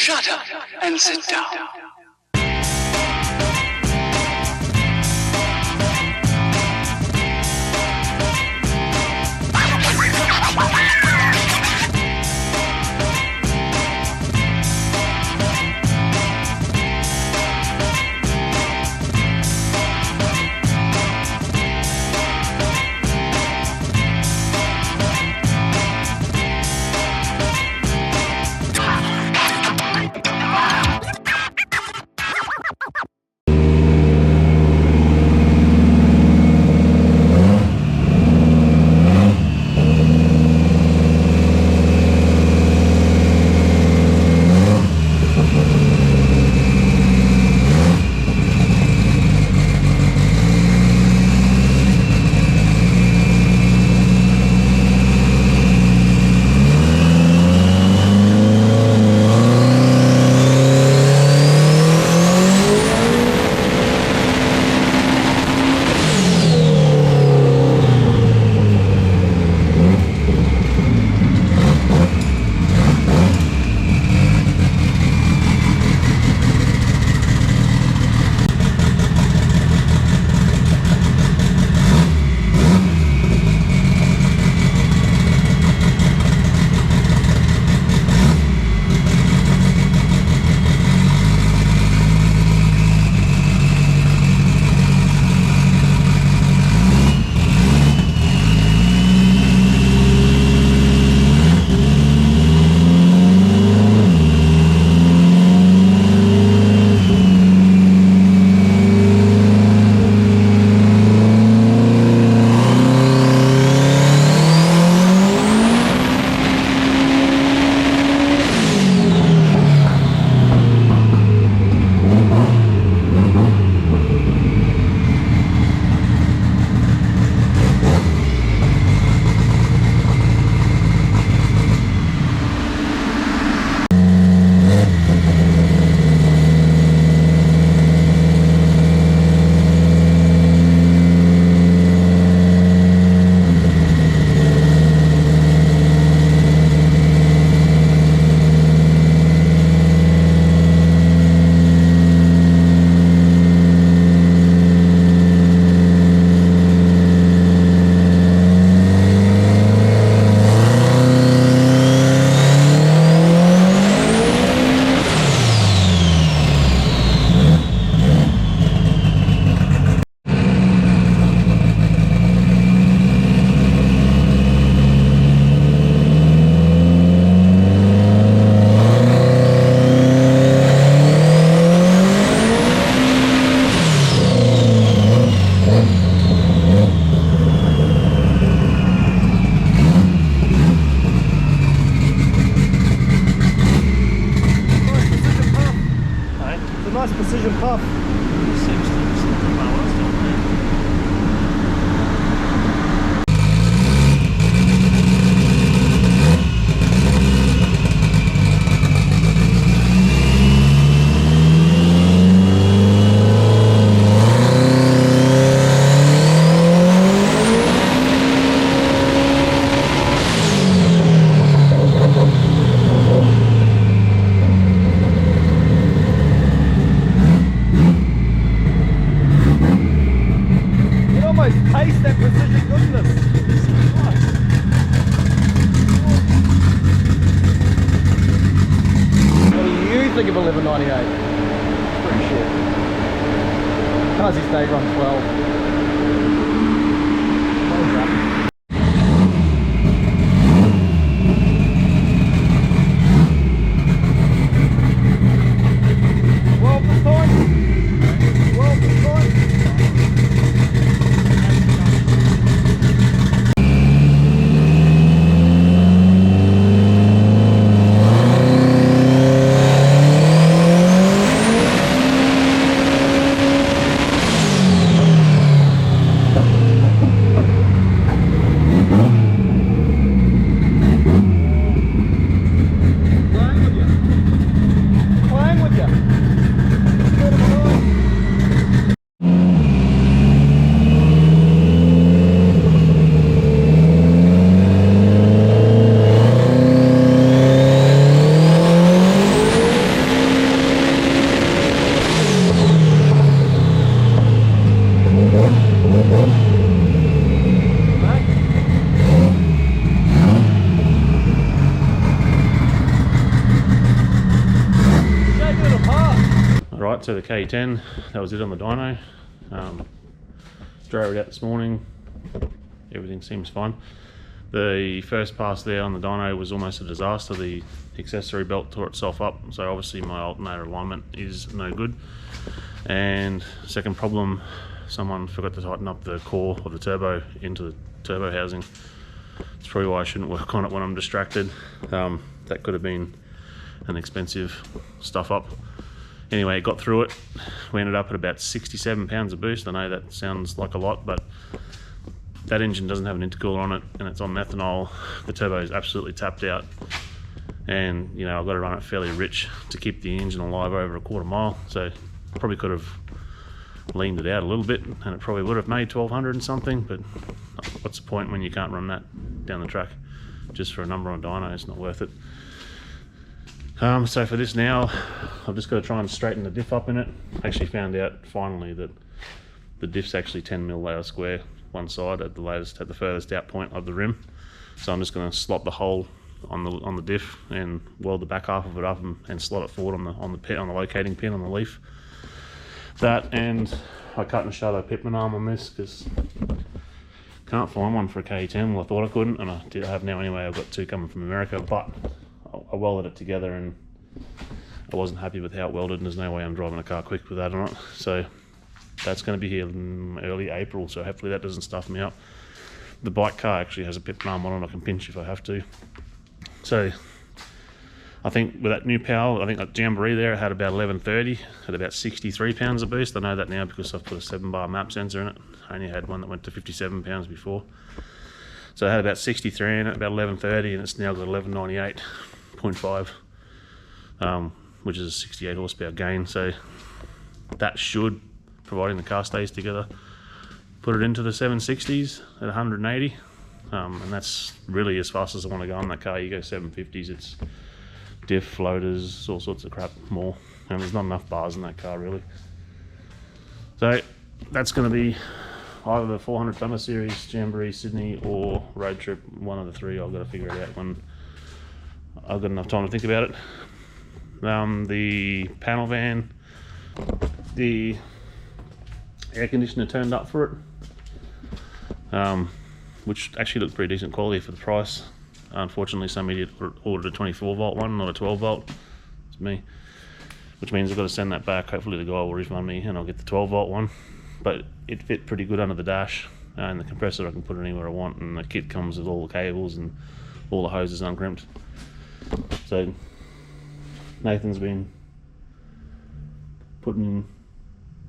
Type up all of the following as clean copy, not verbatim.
shut up and sit down. precision puff. Taste that precision goodness. What do you think of a 1198? It's pretty shit. Cars these days run 12. so the K10, that was it on the dyno. Drove it out this morning, everything seems fine. The first pass there on the dyno was almost a disaster. The accessory belt tore itself up, so obviously my alternator alignment is no good. And second problem, someone forgot to tighten up the core of the turbo into the turbo housing. It's probably why I shouldn't work on it when I'm distracted. That could have been an expensive stuff up. Anyway, got through it. We ended up at about 67 pounds of boost. I know that sounds like a lot, but that engine doesn't have an intercooler on it and it's on methanol. The turbo is absolutely tapped out, and you know, I've got to run it fairly rich to keep the engine alive over a quarter mile. So I probably could have leaned it out a little bit and it probably would have made 1200 and something, but what's the point when you can't run that down the track just for a number on dyno? It's not worth it. So for this now, I've just got to try and straighten the diff up in it. I actually found out finally that the diff's actually 10mm layer square one side at the furthest out point of the rim. So I'm just going to slot the hole on the diff and weld the back half of it up and slot it forward on the locating pin on the leaf. That, and I cut and shut a pitman arm on this because can't find one for a K10. Well, I thought I couldn't, and I have now anyway. I've got two coming from America, but I welded it together and I wasn't happy with how it welded, and there's no way I'm driving a car quick with that on it. So that's going to be here in early April, so hopefully that doesn't stuff me up. The bike car actually has a pitman arm on it. I can pinch if I have to. So I think with that new power, I think that Jamboree there had about 1130 at about 63 pounds of boost. I know that now because I've put a 7-bar map sensor in it. I only had one that went to 57 pounds before. So I had about 63 in it, about 1130, and it's now got 1198.5, which is a 68 horsepower gain. So that should, providing the car stays together, put it into the 760s at 180. And that's really as fast as I want to go on that car. You go 750s, it's diff, floaters, all sorts of crap more, and there's not enough bars in that car really. So that's going to be either the 400 tonner series, Jamboree, Sydney, or road trip. One of the three. I've got to figure it out when I've got enough time to think about it. The panel van, the air conditioner turned up for it, which actually looked pretty decent quality for the price. Unfortunately, some idiot ordered a 24 volt one, not a 12 volt. It's me, which means I've got to send that back. Hopefully the guy will refund me and I'll get the 12 volt one. But it fit pretty good under the dash, and the compressor I can put it anywhere I want, and the kit comes with all the cables and all the hoses uncrimped. So Nathan's been putting in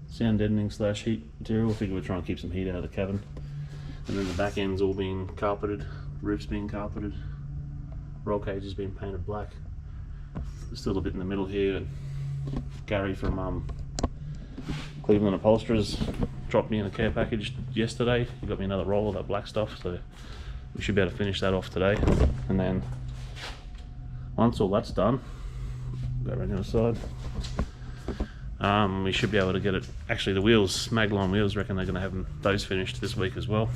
sound deadening / heat material. I figure we'll try and keep some heat out of the cabin. And then the back end's all being carpeted, roof's being carpeted, roll cage has been painted black. There's still a bit in the middle here. Gary from Cleveland Upholsterers dropped me in a care package yesterday. He got me another roll of that black stuff, so we should be able to finish that off today. And then once all that's done, go around the other side, we should be able to get it. Actually, the wheels, Magline wheels, reckon they're going to have those finished this week as well,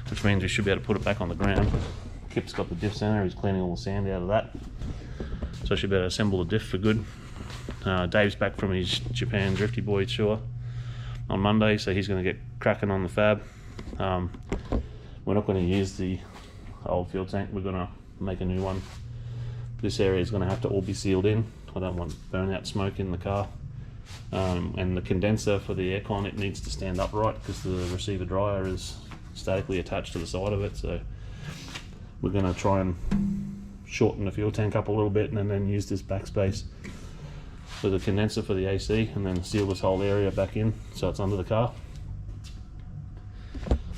which means we should be able to put it back on the ground. Kip's got the diff center, he's cleaning all the sand out of that, so I should be able to assemble the diff for good. Dave's back from his Japan Drifty Boy tour on Monday, so he's going to get cracking on the fab. We're not going to use the old fuel tank, we're going to make a new one. This area is going to have to all be sealed in. I don't want burnout smoke in the car. And the condenser for the aircon, it needs to stand upright because the receiver dryer is statically attached to the side of it. So we're going to try and shorten the fuel tank up a little bit and then use this backspace for the condenser for the AC, and then seal this whole area back in so it's under the car.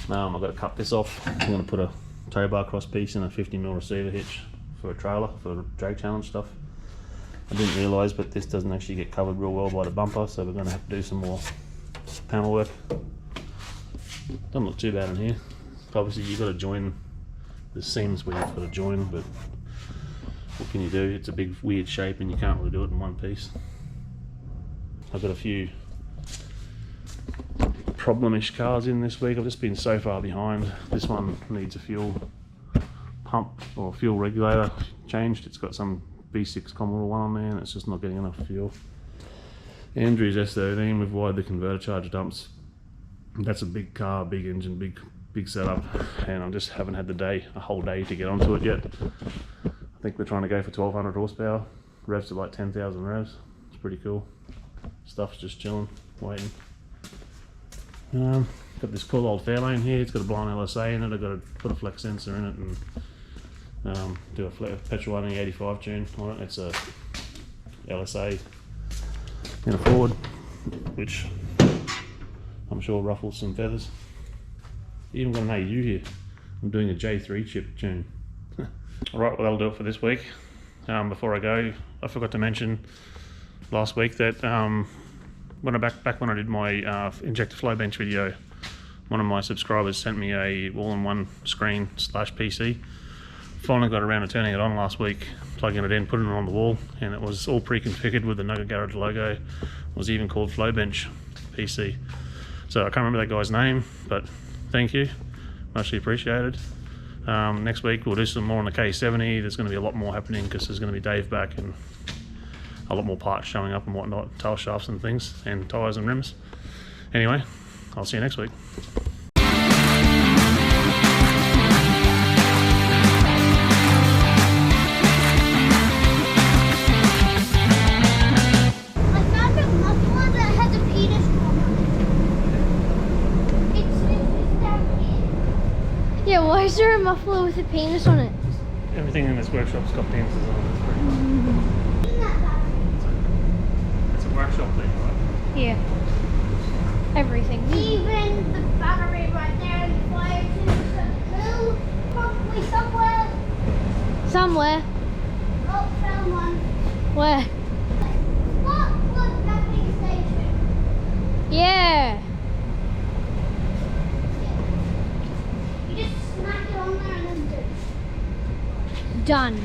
I've got to cut this off. I'm going to put a tow bar cross piece and a 50mm receiver hitch for a trailer for drag challenge stuff. I didn't realise, but this doesn't actually get covered real well by the bumper, so we're going to have to do some more panel work. Doesn't look too bad in here. Obviously you've got to join the seams where you've got to join, but what can you do? It's a big weird shape and you can't really do it in one piece. I've got a few problem-ish cars in this week. I've just been so far behind. This one needs a fuel pump or fuel regulator changed. It's got some B6 Commodore one on there and it's just not getting enough fuel. Andrew's S13, we've wired the converter charge dumps. That's a big car, big engine, big setup, and I just haven't had a whole day to get onto it yet. I think we're trying to go for 1200 horsepower, revs to like 10,000 revs. It's pretty cool. Stuff's just chilling, waiting. Got this cool old Fairlane here. It's got a blind LSA in it. I've got to put a flex sensor in it and do a petrol 185 tune on it. It's a LSA in a Ford, which I'm sure ruffles some feathers. Even got an AU here. I'm doing a J3 chip tune. Alright, well that'll do it for this week. Before I go, I forgot to mention last week that back when I did my injector flow bench video, one of my subscribers sent me a all-in-one screen / PC. Finally got around to turning it on last week, plugging it in, putting it on the wall, and it was all pre-configured with the Nugget Garage logo. It was even called Flow Bench PC. So I can't remember that guy's name, but thank you, muchly appreciated. Next week we'll do some more on the K70. There's going to be a lot more happening because there's going to be Dave back and a lot more parts showing up and whatnot, tail shafts and things, and tyres and rims. Anyway, I'll see you next week. Yeah, why is there a muffler with a penis on it? Everything in this workshop's got penises on it. It's a workshop thing, right? Yeah. Everything. Even the battery right there and the fire extinguisher. Probably somewhere. Somewhere. Oh, found one. Where? Look, that big station. Yeah. You just smack it on there and then do. Done.